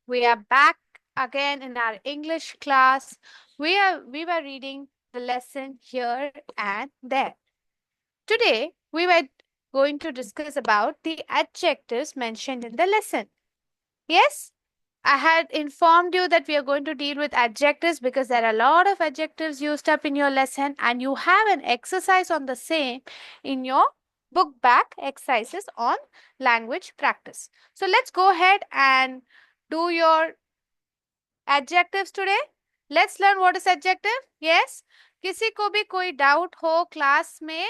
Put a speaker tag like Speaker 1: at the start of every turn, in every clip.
Speaker 1: We are back again in our English class. We were reading the lesson here and there. Today we were going to discuss about the adjectives mentioned in the lesson. Yes, I had informed you that we are going to deal with adjectives because there are a lot of adjectives used up in your lesson and you have an exercise on the same in your book back exercises on language practice. So let's go ahead and do your adjectives today. Let's learn what is adjective. Yes, किसी को भी कोई doubt हो class में,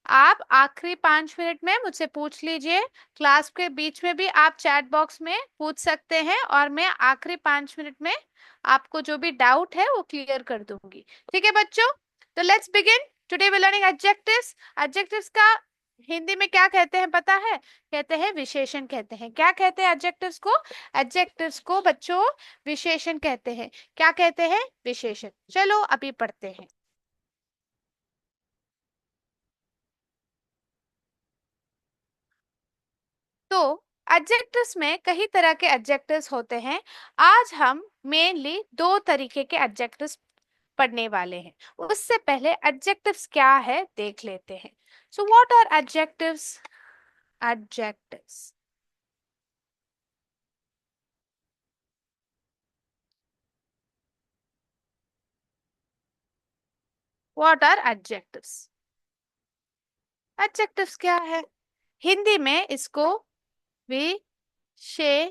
Speaker 1: आप आखिरी 5 minute में मुझसे पूछ लीजिए. क्लास के बीच में भी आप चैट बॉक्स में पूछ सकते हैं और मैं आखिरी 5 मिनट में आपको जो भी डाउट है वो क्लियर कर दूंगी. ठीक है बच्चों, तो let's begin. Today we learning adjectives. Adjectives का हिंदी में क्या कहते हैं पता है? कहते हैं विशेषण कहते हैं. क्या कहते हैं एडजेक्टिव्स को? एडजेक्टिव्स को बच्चों विशेषण कहते हैं. क्या कहते हैं? विशेषण. चलो अभी पढ़ते हैं. तो एडजेक्टिव्स में कई तरह के एडजेक्टिव्स होते हैं. आज हम मेनली 2 तरीके के एडजेक्टिव्स पढ़ने वाले हैं. उससे पहले एडजेक्टिव्स क्या है देख लेते हैं. So what are adjectives? Adjectives, what are adjectives? Adjectives क्या है? हिंदी में इसको विशेषण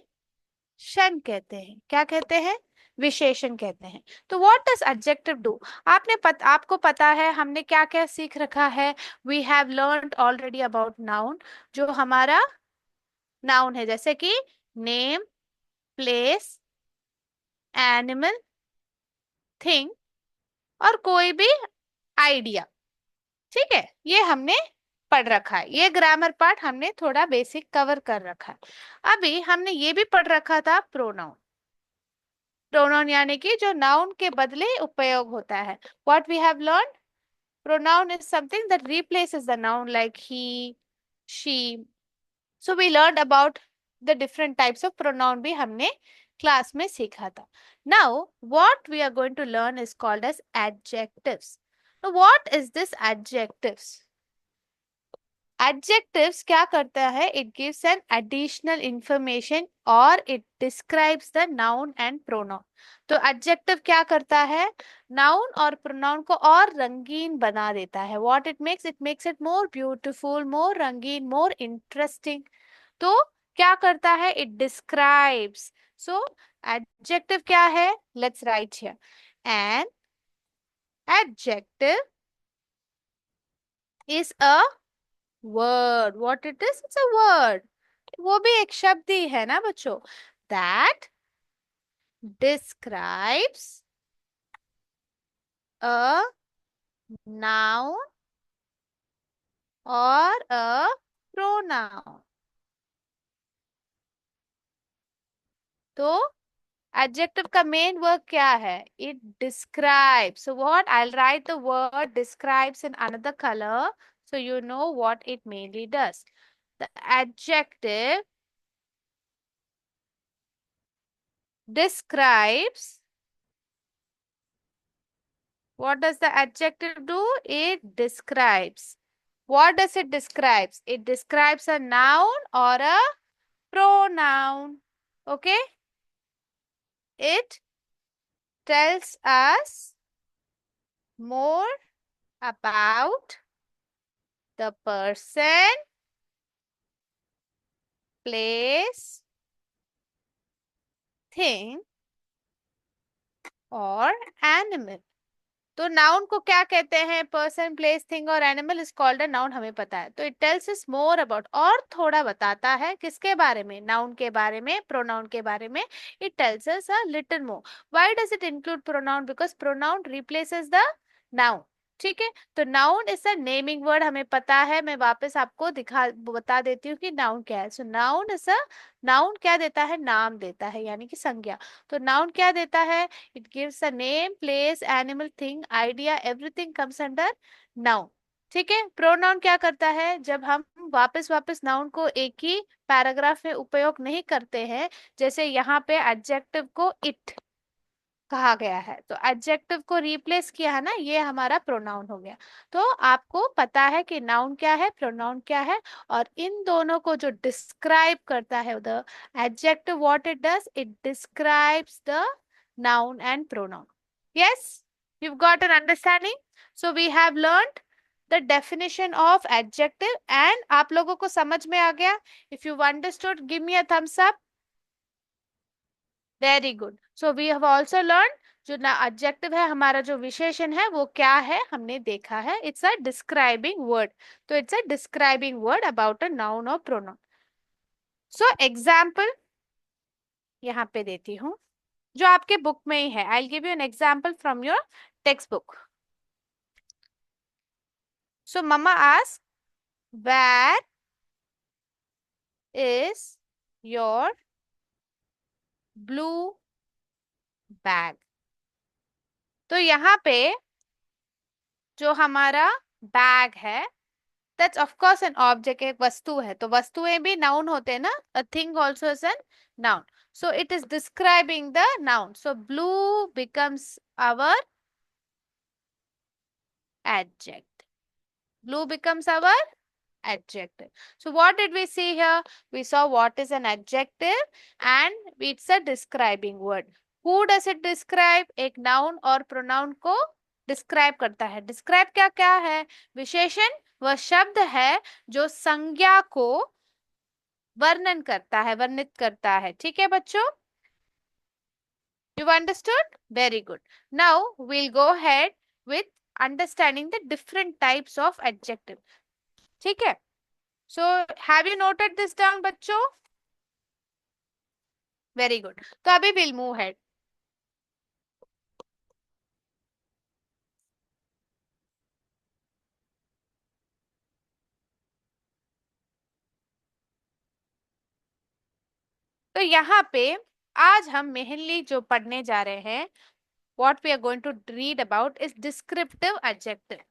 Speaker 1: कहते हैं. क्या कहते हैं? विशेषण कहते हैं. तो व्हाट डज एडजेक्टिव डू? आपको पता है हमने क्या क्या सीख रखा है. We have learned already about noun. जो हमारा नाउन है जैसे कि नेम, प्लेस, एनिमल, थिंग और कोई भी आइडिया. ठीक है, ये हमने पढ़ रखा है. ये ग्रामर पार्ट हमने थोड़ा बेसिक कवर कर रखा है. अभी हमने ये भी पढ़ रखा था प्रोनाउन. प्रोनाउन यानी कि जो नाउन के बदले उपयोग होता है. What we have learn? Pronoun is something that replaces the noun like he, she. So we learn about the different types of pronoun भी हमने क्लास में सीखा था. Now what we are going to learn is called as adjectives. What is this adjectives? Adjectives क्या करता है? It gives an additional information और it describes the noun and pronoun. तो एडजेक्टिव क्या करता है? नाउन और प्रोनाउन को और रंगीन बना देता है. What it makes? It makes it more beautiful, more रंगीन, मोर इंटरेस्टिंग. तो क्या करता है? It describes. सो एडजेक्टिव क्या है? Let's write here. An adjective is a word. What it is? It's a word. वो भी एक शब्द ही है ना बच्चों. That describes a noun or a pronoun. तो adjective का main work क्या है? It describes. So what? I'll write the word describes in another color so you know what it mainly does. The adjective describes. What does the adjective do? It describes. What does it describes? It describes a noun or a pronoun. Okay? It tells us more about the person, place, thing or animal. तो noun को क्या कहते हैं? Person, place, thing और animal is called a noun. हमें पता है. तो it tells us more about, और थोड़ा बताता है किसके बारे में? नाउन के बारे में, प्रोनाउन के बारे में. It tells us a little more. Why does it include pronoun? Because pronoun replaces the noun. ठीक है, तो noun is a naming word. हमें पता है. मैं वापस आपको बता देती हूँ कि नाउन क्या है. सो नाउन इज अ, नाउन क्या देता है? नाम देता है यानी कि संज्ञा. तो नाउन क्या देता है? It gives a name, place, animal, thing, idea, everything comes under noun. ठीक है। प्रोनाउन क्या करता है, जब हम वापस वापस नाउन को एक ही पैराग्राफ में उपयोग नहीं करते हैं, जैसे यहाँ पे एडजेक्टिव को इट कहा गया है तो एडजेक्टिव को रिप्लेस किया है ना, ये हमारा प्रोनाउन हो गया। तो आपको पता है कि नाउन क्या है, प्रोनाउन क्या है, और इन दोनों को जो डिस्क्राइब करता है, the adjective what it does, it describes the noun and pronoun. Yes, you got an understanding. So we have learned the definition of adjective and आप लोगों को समझ में आ गया। If you understood give me a thumbs up. Very good. So we have also learn जो ना adjective है, हमारा जो विशेषण है वो क्या है हमने देखा है, इट्स अ डिस्क्राइबिंग वर्ड। तो it's a describing word about a noun और प्रोनाउन। सो एग्जाम्पल यहाँ पे देती हूँ जो आपके बुक में ही है। I will give you an example from your text book. So mama ask, where is your blue bag. तो यहाँ पे जो हमारा बैग है, that's of course an object, एक वस्तु है, तो वस्तुएं भी नाउन होते हैं ना, a thing also is a noun. So it is describing the noun, so blue becomes our adjective. Blue becomes our adjective. So what did we see here? We saw what is an adjective and it's a describing word. Who does it describe? एक noun और pronoun को describe करता है। describe क्या क्या है? विशेषण वह शब्द है जो संज्ञा को वर्णन करता है, वर्णित करता है। ठीक है बच्चों? You understood? Very good. Now we'll go ahead with understanding the different types of adjective. ठीक है? So have you noted this down बच्चों? Very good. तो अभी we'll move ahead. तो यहाँ पे आज हम मेनली जो पढ़ने जा रहे हैं, what we are going to read about is descriptive adjective.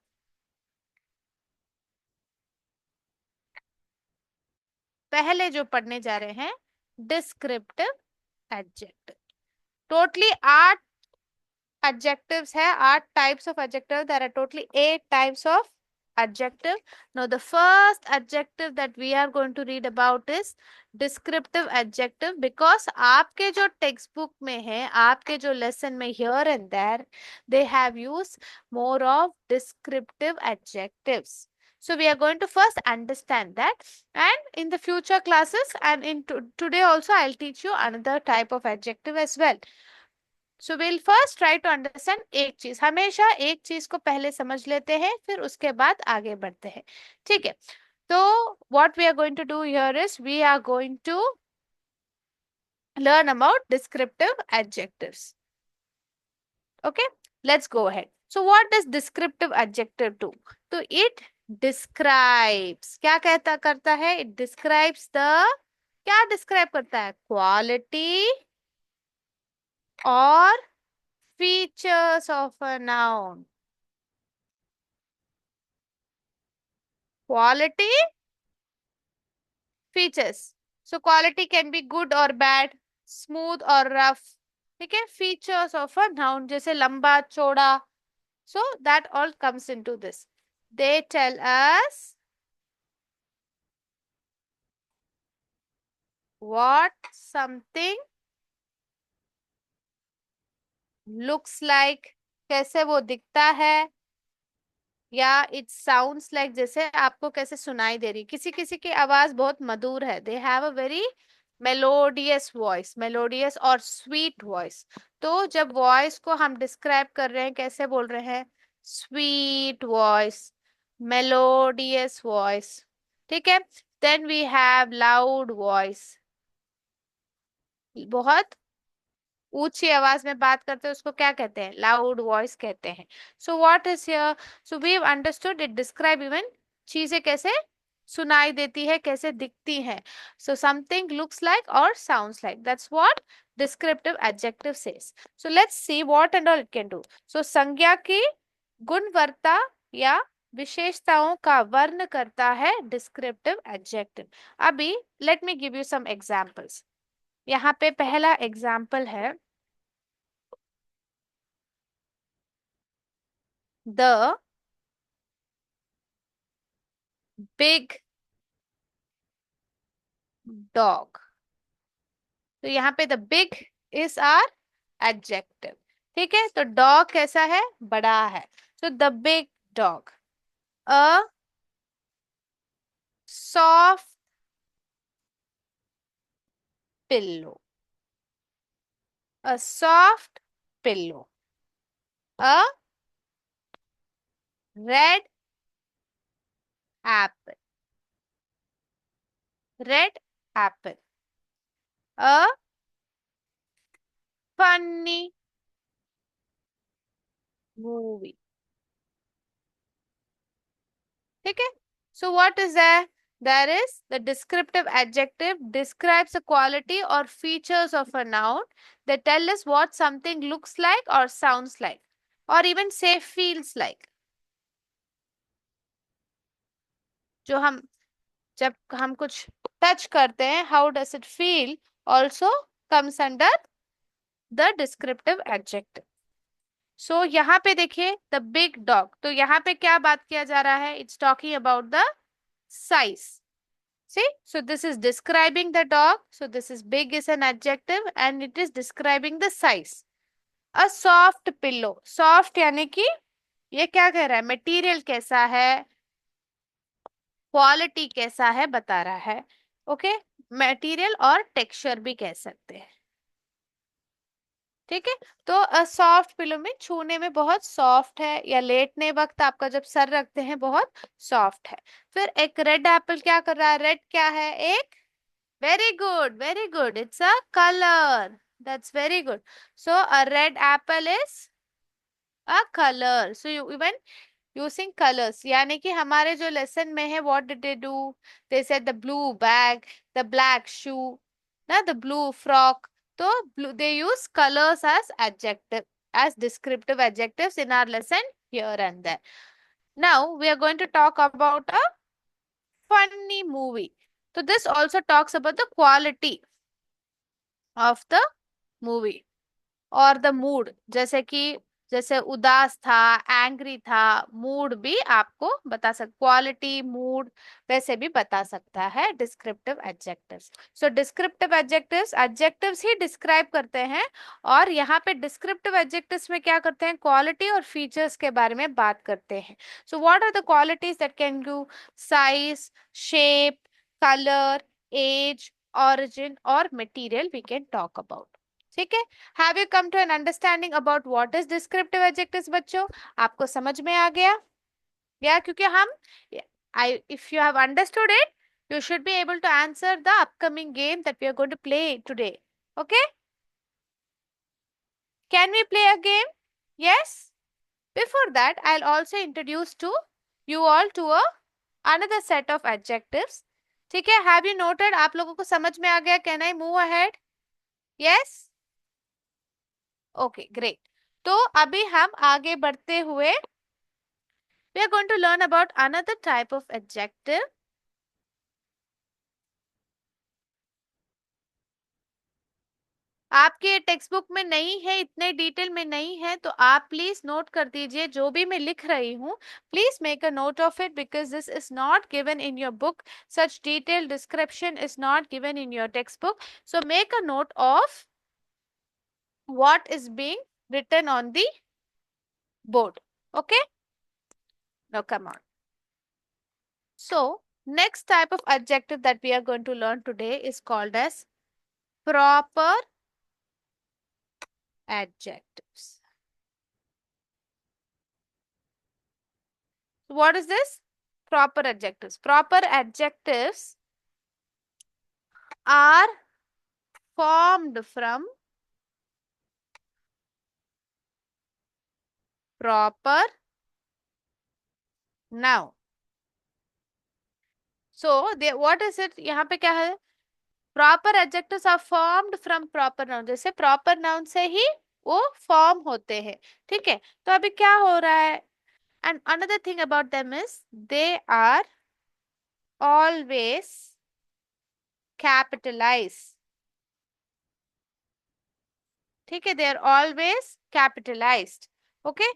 Speaker 1: पहले जो पढ़ने जा रहे हैं descriptive adjective. टोटली 8 adjectives है, 8 types of adjective. There are totally 8 types of adjective. Now the first adjective that we are going to read about is descriptive adjective, because आपके जो text book में है, आपके जो लेसन में here and there, they have used more of descriptive adjectives. So we are going to first understand that, and in the future classes and in today also I'll teach you another type of adjective as well. So will first try to understand, एक चीज हमेशा एक चीज को पहले समझ लेते हैं फिर उसके बाद आगे बढ़ते हैं। ठीक है, तो what we are going to do here is we are going to learn about descriptive adjectives. Okay, let's go ahead. So what does descriptive adjective do? तो it describes, क्या कहता करता है, it describes the, क्या describe करता है, quality और features of a noun. Quality, features. So quality can be good or bad, smooth or rough. ठीक है, features of a noun जैसे लंबा चौड़ा, so that all comes into this. They tell us what something looks like, कैसे वो दिखता है, या इट साउंड्स लाइक, जैसे आपको कैसे सुनाई दे रही, किसी किसी की आवाज बहुत मधुर है, they have a very melodious voice, melodious और स्वीट वॉइस। तो जब वॉइस को हम डिस्क्राइब कर रहे हैं कैसे बोल रहे हैं, स्वीट वॉइस, मेलोडियस वॉइस। ठीक है, then we have loud voice, बहुत ऊंची आवाज में बात करते हैं उसको क्या कहते हैं, लाउड वॉइस कहते हैं। So what is here, so we understood it describe even चीजें कैसे सुनाई देती है, कैसे दिखती हैं। सो समथिंग लुक्स लाइक और sounds like, that's what descriptive adjective says. So let's see what and all it can do. So संज्ञा की गुणवत्ता या विशेषताओं का वर्ण करता है डिस्क्रिप्टिव एडजेक्टिव। अभी let me give you some examples. यहाँ पे पहला एग्जाम्पल है द बिग डॉग। तो यहाँ पे the big is are adjective. ठीक है, तो डॉग कैसा है, बड़ा है। तो the big dog. A soft pillow. A soft pillow. A red apple. Red apple. A funny movie. ठीक है, so what is there? There is the descriptive adjective describes the quality or features of a noun that tell us what something looks like or sounds like or even say feels like. जो हम जब हम कुछ touch करते हैं, how does it feel also comes under the descriptive adjective. So यहाँ पे देखिए the big dog, तो यहाँ पे क्या बात किया जा रहा है, it's talking about the size. See, so this is describing the dog. So this is big is an adjective and it is describing the size. A soft pillow. Soft यानी कि ये क्या कह रहा है, मटेरियल कैसा है, क्वालिटी कैसा है बता रहा है। ओके, मटेरियल और टेक्सचर भी कह सकते हैं। ठीक है, तो अ सॉफ्ट पिलो में छूने में बहुत सॉफ्ट है, या लेटने वक्त आपका जब सर रखते हैं बहुत सॉफ्ट है। फिर एक रेड एप्पल क्या कर रहा है, रेड क्या है, एक very good, very good. It's a color. That's very good. So a red apple is a color. So you even using colors. यानी कि हमारे जो लेसन में है, what did they do? They said the blue bag, the black shoe, ना the blue frock. तो blue, they use colors as adjective, as descriptive adjectives in our lesson here and there. Now we are going to talk about a funny movie. So this also talks about the quality of the movie और the mood, जैसे कि जैसे उदास था, angry था, mood भी आपको बता सक क्वालिटी मूड वैसे भी बता सकता है डिस्क्रिप्टिव एडजेक्टिव्स। सो डिस्क्रिप्टिव एडजेक्टिव्स एडजेक्टिव्स ही डिस्क्राइब करते हैं, और यहाँ पे डिस्क्रिप्टिव एडजेक्टिव्स में क्या करते हैं, क्वालिटी और फीचर्स के बारे में बात करते हैं। So what are the qualities that can give size, shape, colour, age, origin और material we can talk about. ठीक है, have you come to an understanding about what is descriptive adjectives बच्चों, आपको समझ में आ गया या? क्योंकि हम I if you have understood it, you should be able to answer the upcoming game that we are going to play today. Okay, can we play a game? Yes. Before that, I'll also introduce to you all to a another set of adjectives. ठीक है, have you noted? आप लोगों को समझ में आ गया? Can I move ahead? Yes. Okay, great. तो अभी हम आगे बढ़ते हुए we are going to learn about another type of adjective. आपके टेक्स्ट बुक में नहीं है, इतने डिटेल में नहीं है, तो आप प्लीज नोट कर दीजिए जो भी मैं लिख रही हूँ। Please make a note of it because this is not given in your book, such detail description is not given in your text book. So make a note of what is being written on the board. Okay, now come on. So next type of adjective that we are going to learn today is called as proper adjectives. So what is this? Proper adjectives. Proper adjectives are formed from proper noun. So they, what is it? यहाँ पे क्या है? Proper adjectives are formed from proper noun. जैसे proper noun से ही वो form होते हैं। ठीक है, तो अभी क्या हो रहा है? And another thing about them is they are always capitalized. ठीक है, they are always capitalized. Okay,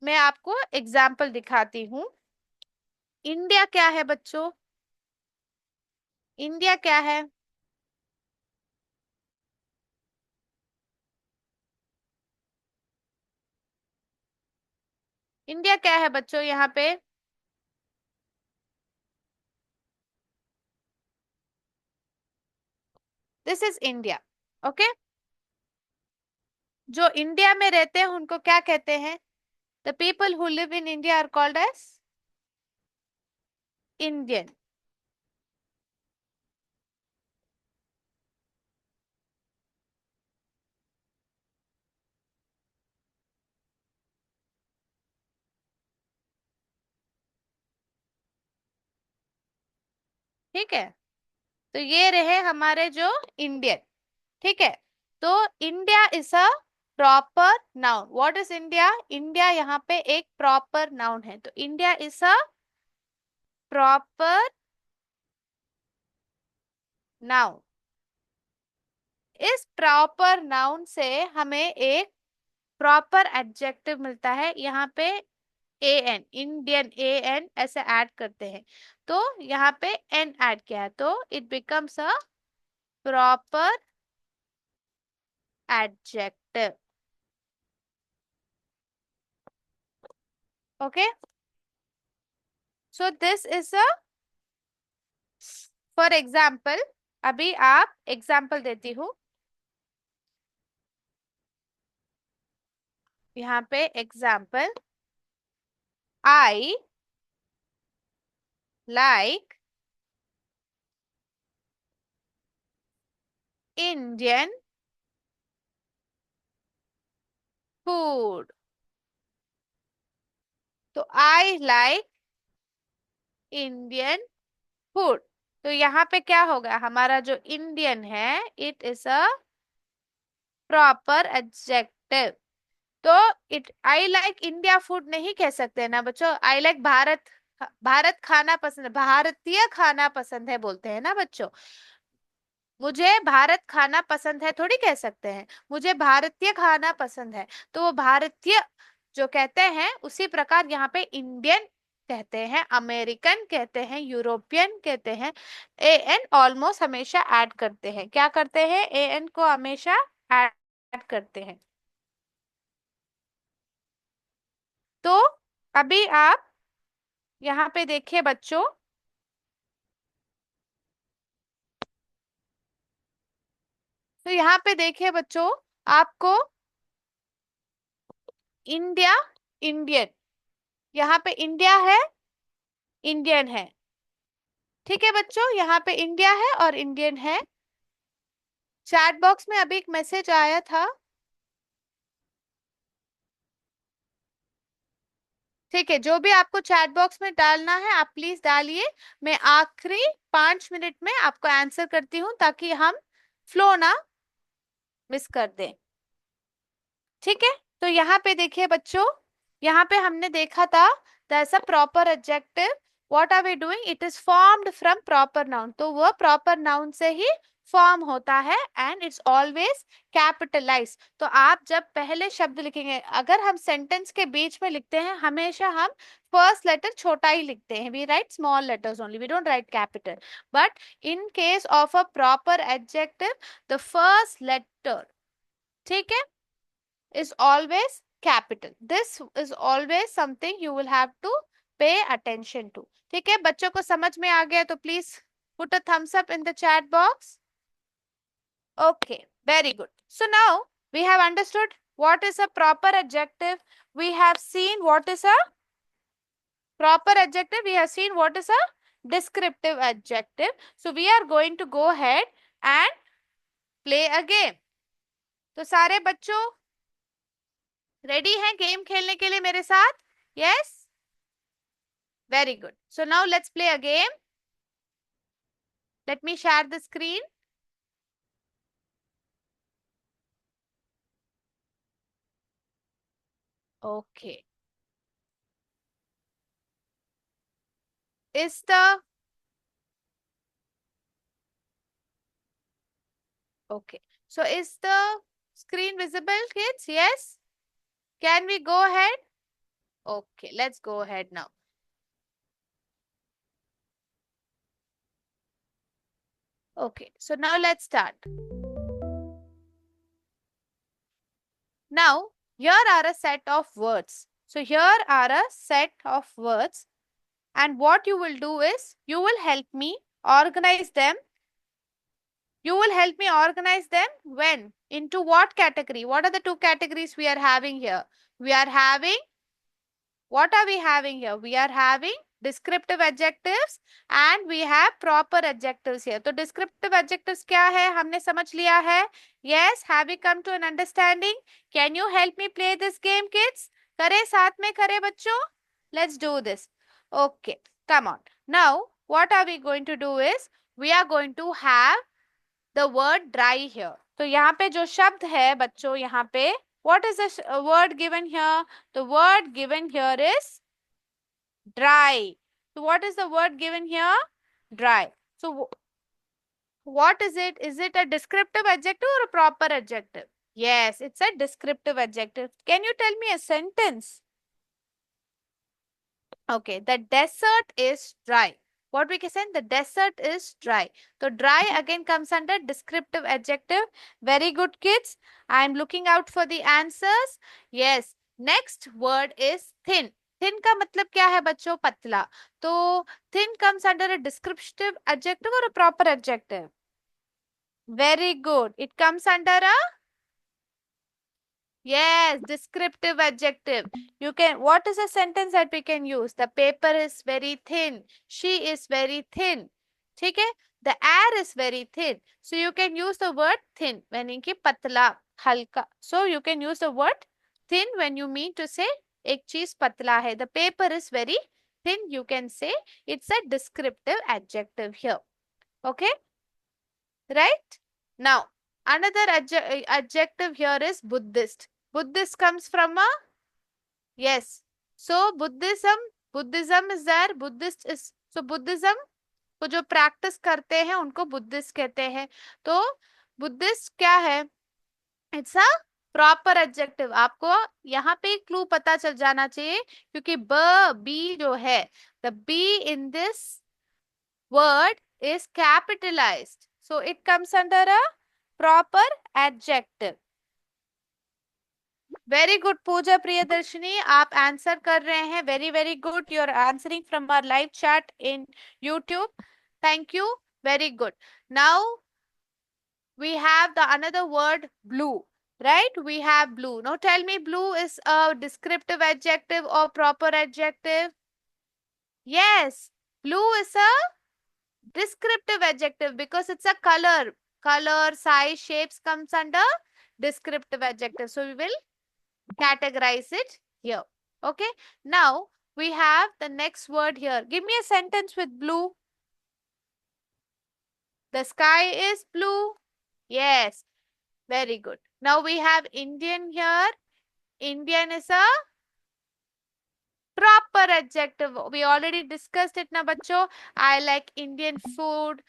Speaker 1: मैं आपको एग्जाम्पल दिखाती हूँ. इंडिया क्या है बच्चों? इंडिया क्या है? इंडिया क्या है बच्चों यहाँ पे? This is India. ओके, जो इंडिया में रहते हैं उनको क्या कहते हैं? The people who live in India are called as Indian. ठीक है, तो ये रहे हमारे जो इंडियन. ठीक है, तो India is a proper noun. What is India? India यहाँ पे एक प्रॉपर नाउन है. तो India is a proper noun. इस प्रॉपर नाउन से हमें एक प्रॉपर एडजेक्टिव मिलता है. यहाँ पे एन, इंडियन, एन ऐसे ऐड करते हैं, तो यहाँ पे एन ऐड किया है, तो it becomes a proper adjective. Okay, so this is a, for example, अभी आप एग्जाम्पल देती हूँ. यहाँ पे example, I like Indian food. तो आई लाइक इंडियन फूड. तो यहाँ पे क्या होगा? हमारा जो इंडियन है, it is a proper adjective. तो it, I like India food नहीं कह सकते ना बच्चों. आई लाइक भारत, भारत खाना पसंद है, भारतीय खाना पसंद है बोलते हैं ना बच्चों. मुझे भारत खाना पसंद है थोड़ी कह सकते हैं. मुझे भारतीय खाना पसंद है, तो वो भारतीय जो कहते हैं, उसी प्रकार यहाँ पे इंडियन कहते हैं, अमेरिकन कहते हैं, यूरोपियन कहते हैं. ए एन ऑलमोस्ट हमेशा ऐड करते हैं. क्या करते हैं? ए एन को हमेशा ऐड करते हैं. तो अभी आप यहाँ पे देखिए बच्चों, तो यहाँ पे देखिए बच्चों, आपको इंडिया, इंडियन, यहाँ पे इंडिया है, इंडियन है. ठीक है बच्चों, यहाँ पे इंडिया है और इंडियन है. चैट बॉक्स में अभी एक मैसेज आया था. ठीक है, जो भी आपको चैट बॉक्स में डालना है आप प्लीज डालिए. मैं आखिरी 5 मिनट में आपको आंसर करती हूँ, ताकि हम फ्लो ना मिस कर दें. ठीक है, तो यहाँ पे देखिए बच्चों, यहाँ पे हमने देखा था that's a proper adjective. What are we doing? It is formed from proper noun. तो वह प्रॉपर नाउन से ही फॉर्म होता है एंड इट्स ऑलवेज कैपिटलाइज. तो आप जब पहले शब्द लिखेंगे, अगर हम सेंटेंस के बीच में लिखते हैं, हमेशा हम फर्स्ट लेटर छोटा ही लिखते हैं. We write small letters only, we don't write capital. But in case of a proper adjective, the first letter, ठीक है, is always capital. This is always something you will have to pay attention to. ठीक है, बच्चों को समझ में आ गया तो please put a thumbs up in the chat box. Okay, very good. So now we have understood what is a proper adjective. We have seen what is a proper adjective. We have seen what is a descriptive adjective. So we are going to go ahead and play a game. तो सारे बच्चों ready हैं game खेलने के लिए मेरे साथ? Yes, very good. So now let's play a game. Let me share the screen. Okay, is the okay. So is the screen visible, kids? Yes? Can we go ahead? Okay, let's go ahead now. Okay, so now let's start. Now, here are a set of words. So here are a set of words, and what you will do is you will help me organize them. You will help me organize them when? Into what category? What are the two categories we are having here? We are having, what are we having here? We are having descriptive adjectives and we have proper adjectives here. तो descriptive adjectives क्या है? हमने समझ लिया है. Yes, have we come to an understanding? Can you help me play this game, kids? करें साथ में करें बच्चों? Let's do this. Okay, come on. Now, what are we going to do is we are going to have the word dry here. तो यहाँ पे जो शब्द है बच्चों यहाँ पे what is the word given here? The word given here is dry. So what is the word given here? Dry. So what is it? Is it a descriptive adjective or a proper adjective? Yes, it's a descriptive adjective. Can you tell me a sentence? Okay, the desert is dry. What we can say? The desert is dry. So dry again comes under descriptive adjective. Very good, kids. I am looking out for the answers. Yes. Next word is thin. Thin का मतलब क्या है बच्चों? पतला. तो thin comes under a descriptive adjective or a proper adjective? Very good. It comes under a yes, descriptive adjective. You can, what is a sentence that we can use? The paper is very thin. She is very thin. ठीक है? The air is very thin. So you can use the word thin, meaning कि पतला, हल्का. So you can use the word thin when you mean to say एक चीज पतला है. The paper is very thin. You can say it's a descriptive adjective here. Okay? Right? Now, another adjective here is Buddhist. Buddhist comes from a yes. So Buddhism is there. Buddhist is so Buddhism को जो practice करते हैं उनको Buddhist कहते हैं. तो Buddhist क्या है? It's a proper adjective. आपको यहाँ पे क्लू पता चल जाना चाहिए क्योंकि बी जो है the be in this word is capitalized. So it comes under a proper adjective. Very good, Pooja Priyadarshini. आप आंसर कर रहे हैं. Very, very good. You are answering from our live chat in YouTube. Thank you. Very good. Now we have the another word blue. Right? We have blue. Now tell me, blue is a descriptive adjective or proper adjective? Yes. Blue is a descriptive adjective because it's a color. Color, size, shapes comes under descriptive adjective. So we will categorize it here. Okay. Now we have the next word here. Give me a sentence with blue. The sky is blue. Yes. Very good. Now we have Indian here. Indian is a proper adjective. We already discussed it now, bachcho. I like Indian food.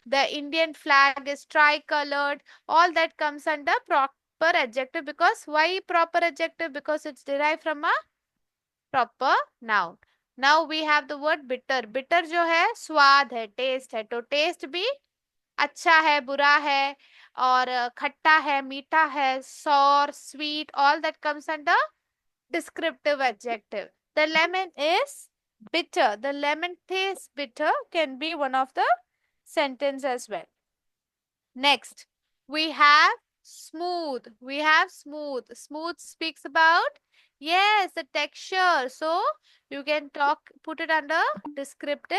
Speaker 1: The Indian flag is tricolored. All that comes under proper adjective because why proper adjective? Because it's derived from a proper noun. Now we have the word bitter. Bitter जो है स्वाद है, taste है. तो taste भी अच्छा है, बुरा है और खट्टा है, मीठा है, sour, sweet. All that comes under descriptive adjective. The lemon is bitter. The lemon tastes bitter can be one of the sentence as well. Next, we have smooth. We have smooth. Smooth speaks about, yes, the texture. So, you can put it under descriptive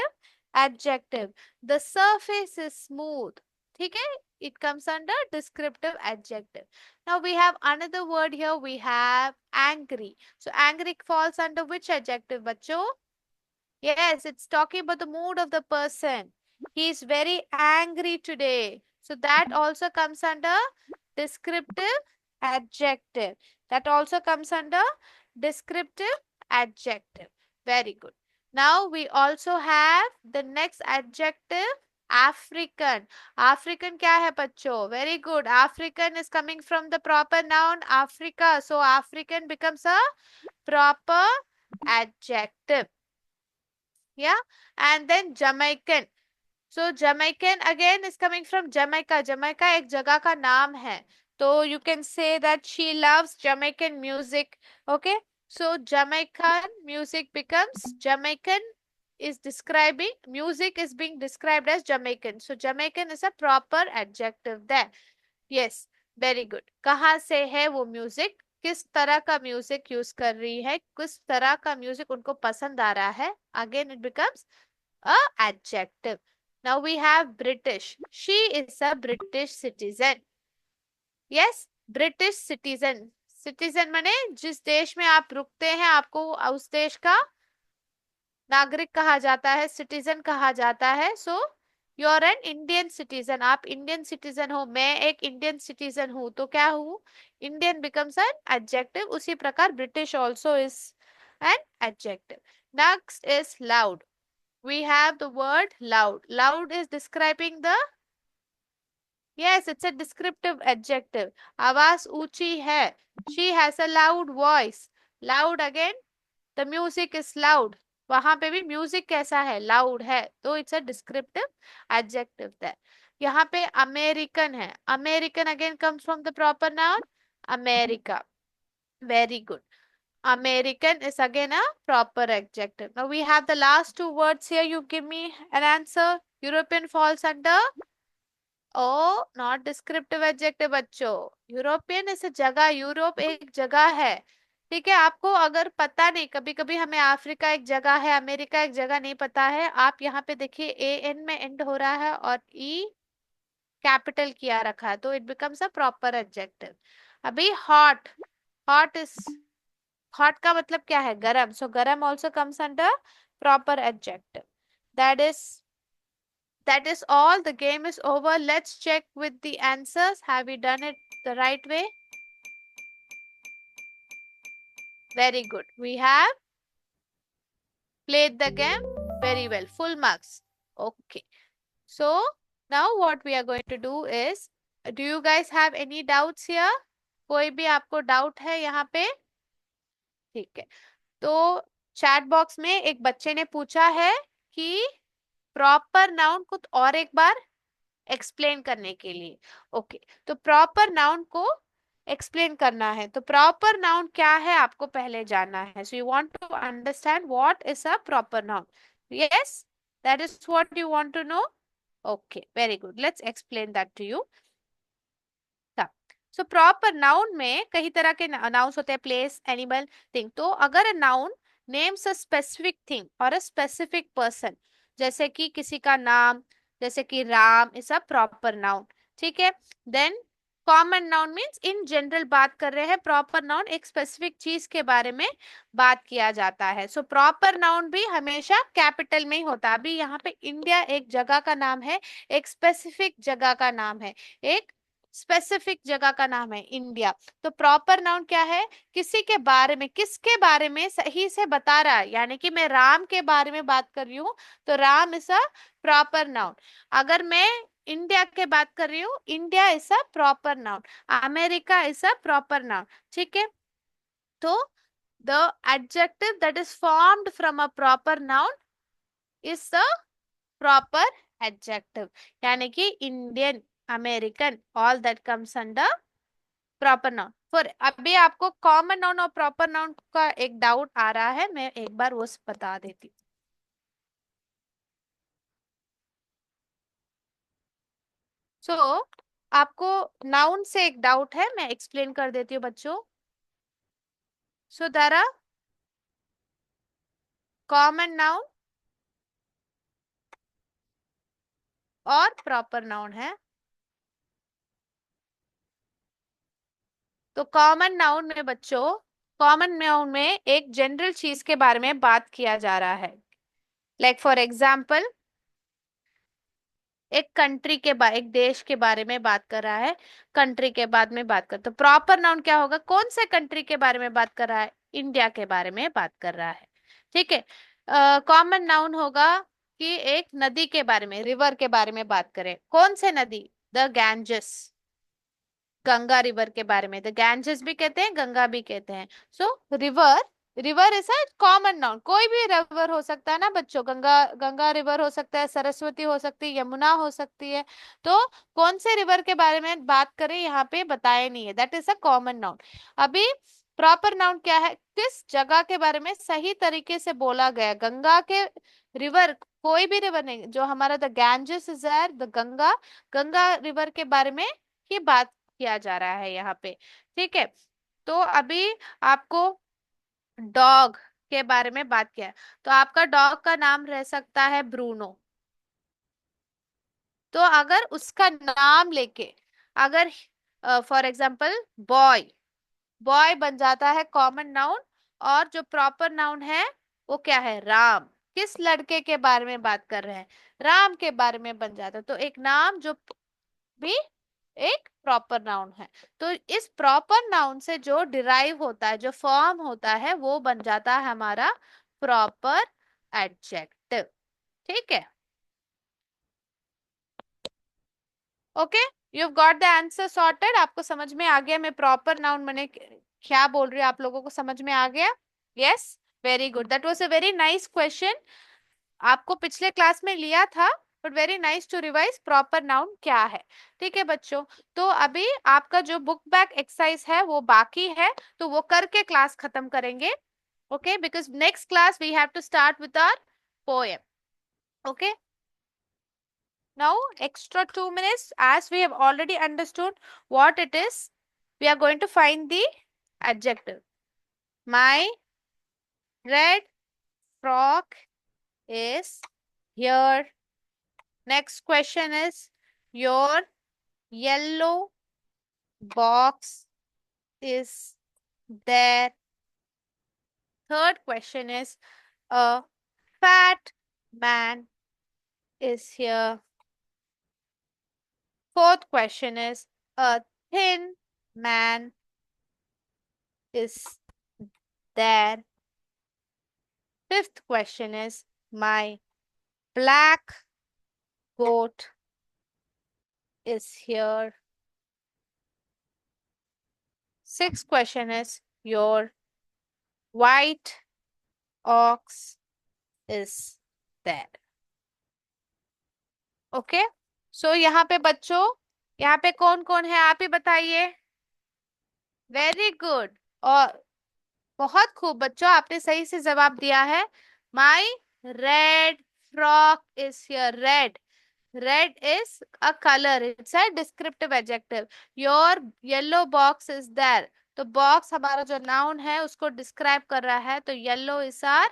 Speaker 1: adjective. The surface is smooth. Okay? It comes under descriptive adjective. Now, we have another word here. We have angry. So, angry falls under which adjective, bacho? Yes, it's talking about the mood of the person. He is very angry today. So that also comes under descriptive adjective. That also comes under descriptive adjective. Very good. Now we also have the next adjective, African. African क्या है बच्चों? Very good. African is coming from the proper noun Africa. So African becomes a proper adjective. Yeah. And then Jamaican. So Jamaican again is coming from Jamaica. Jamaica एक जगह का नाम है. So you can say that she loves Jamaican music. Okay. So Jamaican music becomes Jamaican is describing music is being described as Jamaican. So Jamaican is a proper adjective there. Yes, very good. कहाँ से है वो music? किस तरह का music use कर रही है? किस तरह का म्यूजिक उनको पसंद आ रहा है? Again, it becomes a adjective. Now we have British. She is a British citizen. Yes, British citizen. Citizen माने जिस देश में आप रुकते हैं आपको उस देश का नागरिक कहा जाता है, सिटीजन कहा जाता है. So you are an Indian citizen. आप इंडियन सिटीजन हो, मैं एक इंडियन सिटीजन हूं, तो क्या हूँ? Indian becomes an adjective. उसी प्रकार British also is an adjective. Next is loud. We have the word loud. Loud is describing the, yes, it's a descriptive adjective. आवाज ऊंची है. She has a loud voice. Loud again, the music is loud. वहां पे भी music कैसा है? Loud है. तो it's a descriptive adjective that. यहाँ पे अमेरिकन है. American again comes from the proper noun America. Very good. American is again a proper adjective. Now we have the last two words here. You give me an answer. European falls under. Oh, not descriptive adjective बच्चों. European is a जगह. Europe एक जगह है. ठीक है. आपको अगर पता नहीं, कभी कभी हमें अफ्रीका एक जगह है, अमेरिका एक जगह नहीं पता है, आप यहाँ पे देखिए ए एन में एंड हो रहा है और ई कैपिटल किया रखा है, तो it becomes a proper adjective. अभी हॉट. हॉट इज, हॉट का मतलब क्या है? गरम. सो गरम also comes under proper adjective. That is that is all. The game is over. Let's check with the answers. Have we done it the right way? Very good. We have played the game very well. Full marks. Okay. So now what we are going to do is, do you guys have any doubts here? कोई भी आपको doubt है यहाँ पे? ठीक है. तो chat box में एक बच्चे ने पूछा है कि प्रॉपर नाउन को और एक बार एक्सप्लेन करने के लिए. ओके. तो प्रॉपर नाउन को एक्सप्लेन करना है. तो प्रॉपर नाउन क्या है आपको पहले जानना है. So you want to understand what is a proper noun. Yes, that is what you want to know. Okay, very good. Let's explain that to you. So proper noun में कई तरह के नाउन्स होते हैं. Place, animal, thing. तो अगर a noun names a specific thing और a specific person, जैसे कि किसी का नाम, जैसे कि Ram, is a proper noun. ठीक है. Then common noun means in general बात कर रहे हैं. प्रॉपर नाउन एक स्पेसिफिक चीज के बारे में बात किया जाता है. सो प्रॉपर नाउन भी हमेशा कैपिटल में ही होता है. अभी यहाँ पे इंडिया एक जगह का नाम है, एक स्पेसिफिक जगह का नाम है, एक स्पेसिफिक जगह का नाम है इंडिया. तो प्रॉपर नाउन क्या है? किसी के बारे में, किसके बारे में सही से बता रहा है. यानी कि मैं राम के बारे में बात कर रही हूँ, तो Ram is a proper noun. अगर मैं इंडिया के बात कर रही हूँ, India is a proper noun. America is a proper noun. ठीक है. तो the adjective that is formed from a proper noun is the proper adjective. यानी कि Indian, American, all that comes under proper noun. For अभी आपको common noun और proper noun का एक डाउट आ रहा है, मैं एक बार वो बता देती हूँ. सो आपको नाउन से एक डाउट है, मैं एक्सप्लेन कर देती हूँ बच्चों. So there are common noun और प्रॉपर नाउन है. तो कॉमन नाउन में बच्चों, कॉमन नाउन में एक जनरल चीज के बारे में बात किया जा रहा है. लाइक फॉर एग्जाम्पल, एक कंट्री के बारे, एक देश के बारे में बात कर रहा है, कंट्री के बाद में बात कर. तो प्रॉपर नाउन क्या होगा? कौन से कंट्री के बारे में बात कर रहा है? इंडिया के बारे में बात कर रहा है. ठीक है. कॉमन नाउन होगा कि एक नदी के बारे में, रिवर के बारे में बात करें। कौन से नदी? द गैंजेस, गंगा रिवर के बारे में। द गैंजेस भी कहते हैं, गंगा भी कहते हैं। सो river, river is a common noun. कोई भी रिवर हो सकता है ना बच्चों, गंगा, गंगा रिवर हो सकता है, सरस्वती हो सकती है, यमुना हो सकती है। तो कौन से रिवर के बारे में बात करें यहाँ पे बताया नहीं है, that is a common noun. अभी प्रॉपर नाउन क्या है? किस जगह के बारे में सही तरीके से बोला गया। गंगा के रिवर, कोई भी रिवर नहीं, जो हमारा the Ganges is the Ganga, Ganga river के बारे में ही बात किया जा रहा है यहाँ पे। ठीक है, तो अभी आपको डॉग के बारे में बात किया, तो आपका डॉग का नाम रह सकता है ब्रूनो। तो अगर उसका नाम लेके, अगर फॉर एग्जाम्पल बॉय, बॉय बन जाता है कॉमन नाउन। और जो प्रॉपर नाउन है वो क्या है? राम। किस लड़के के बारे में बात कर रहे हैं? राम के बारे में बन जाता है। तो एक नाम जो भी एक प्रॉपर नाउन है, तो इस प्रॉपर नाउन से जो डिराइव होता है, जो फॉर्म होता है, वो बन जाता है हमारा प्रॉपर एडजेक्टिव। ठीक है, okay, you have got the answer sorted. आपको समझ में आ गया मैं प्रॉपर नाउन मैंने क्या बोल रही हूँ? आप लोगों को समझ में आ गया? Yes, very good, that was a very nice question. आपको पिछले क्लास में लिया था, but very nice to revise proper noun क्या है। ठीक है बच्चों, तो अभी आपका जो बुक बैक एक्सरसाइज है वो बाकी है, तो वो करके क्लास खत्म करेंगे। Okay, because next class we have to start with our poem. Okay, now extra 2 minutes, as we have already understood what it is, we are going to find the adjective. My red frock is here. Next question is, your yellow box is there. Third question is, a fat man is here. Fourth question is, a thin man is there. Fifth question is, my black goat is here. Sixth question is, your white ox is there. Okay, so यहाँ पे बच्चों, यहाँ पे कौन कौन है आप ही बताइए। वेरी गुड, और बहुत खूब बच्चों, आपने सही से जवाब दिया है। My red frock is here. Red, red is a color, it's a descriptive adjective. Your yellow box is there, तो box हमारा जो noun है उसको describe कर रहा है, तो yellow is our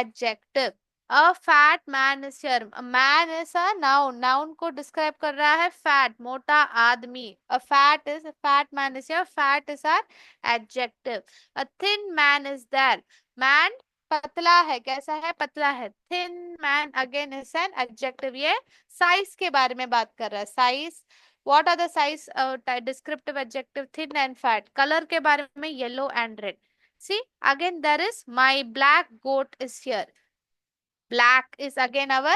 Speaker 1: adjective. A fat man is here. A man is a noun. Noun को describe कर रहा है fat, मोटा आदमी. A fat man is here. Fat is our adjective. A thin man is there. Man पतला है, कैसा है? पतला है. Thin man again is an adjective. ये size के बारे में बात कर रहा है. Size, what are the size descriptive adjective? Thin and fat. Color के बारे में yellow and red. See, again there is, my black goat is here. Black is again our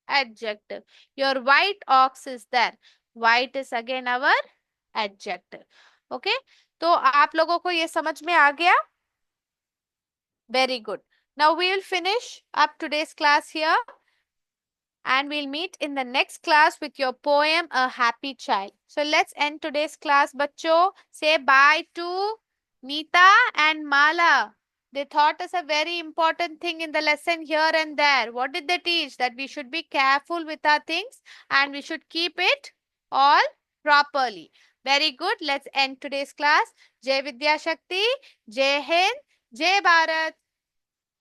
Speaker 1: adjective. Your white ox is there. White is again our adjective. Okay, तो आप लोगों को ये समझ में आ गया? Very good. Now we will finish up today's class here, and we'll meet in the next class with your poem, A Happy Child. So let's end today's class. Bachcho, say bye to Neeta and Mala. They taught us a very important thing in the lesson here and there. What did they teach? That we should be careful with our things and we should keep it all properly. Very good. Let's end today's class. Jai Vidya Shakti, Jai Hind, Jai Bharat.